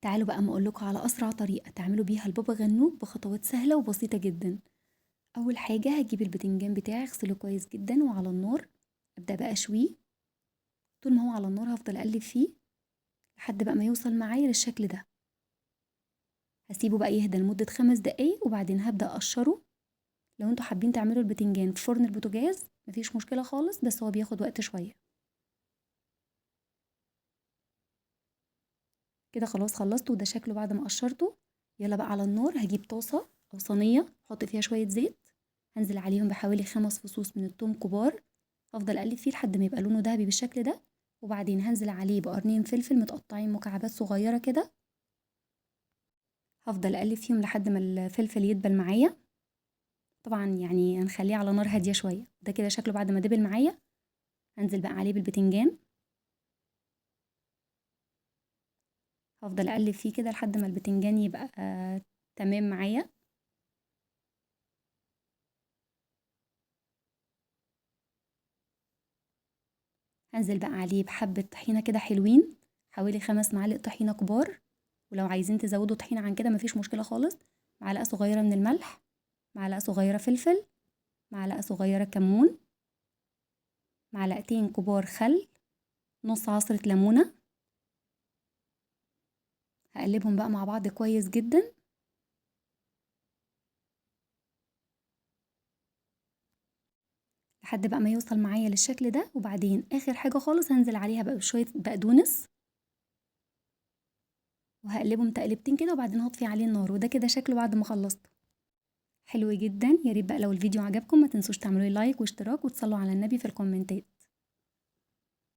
تعالوا بقى اما اقولكوا على اسرع طريقه تعملوا بيها البابا غنوج بخطوات سهله وبسيطه جدا. اول حاجه هجيب البتنجان بتاعي اغسله كويس جدا وعلى النار. ابدا بقى اشويه. طول ما هو على النار هفضل اقلب فيه لحد بقى ما يوصل معايا للشكل ده. هسيبه بقى يهدى لمده 5 دقايق وبعدين هبدا اقشره. لو انتوا حابين تعملوا البتنجان في فرن البوتاجاز مفيش مشكله خالص، بس هو بياخد وقت شويه. كده خلاص خلصت، وده شكله بعد ما قشرته. يلا بقى على النار هجيب طاسه او صينيه احط فيها شويه زيت. هنزل عليهم بحوالي 5 فصوص من الثوم كبار. هفضل اقلب فيه لحد ما يبقى لونه ذهبي بالشكل ده. وبعدين هنزل عليه بقرنين فلفل متقطعين مكعبات صغيره كده. هفضل اقلب فيهم لحد ما الفلفل يدبل معايا. طبعا يعني هنخليه على نار هاديه شويه. ده كده شكله بعد ما دبل معايا. هنزل بقى عليه بالبتنجان. هفضل اقلب فيه كده لحد ما البتنجان يبقى تمام معايا. هنزل بقى عليه بحبة طحينة كده حلوين، حوالي 5 معالق طحينة كبار. ولو عايزين تزودوا طحينة عن كده مفيش مشكلة خالص. معلقة صغيرة من الملح، معلقة صغيرة فلفل، معلقة صغيرة كمون، معلقتين كبار خل، نص عصرة ليمونة. هقلبهم بقى مع بعض كويس جدا لحد بقى ما يوصل معايا للشكل ده. وبعدين اخر حاجة خالص هنزل عليها بقى بشوية بقدونس، وهقلبهم تقلبتين كده وبعدين هطفي عليه النار. وده كده شكله بعد ما خلصت. حلو جدا. يا ريت بقى لو الفيديو عجبكم ما تنسوش تعملوا لي لايك واشتراك وتصلوا على النبي في الكومنتات.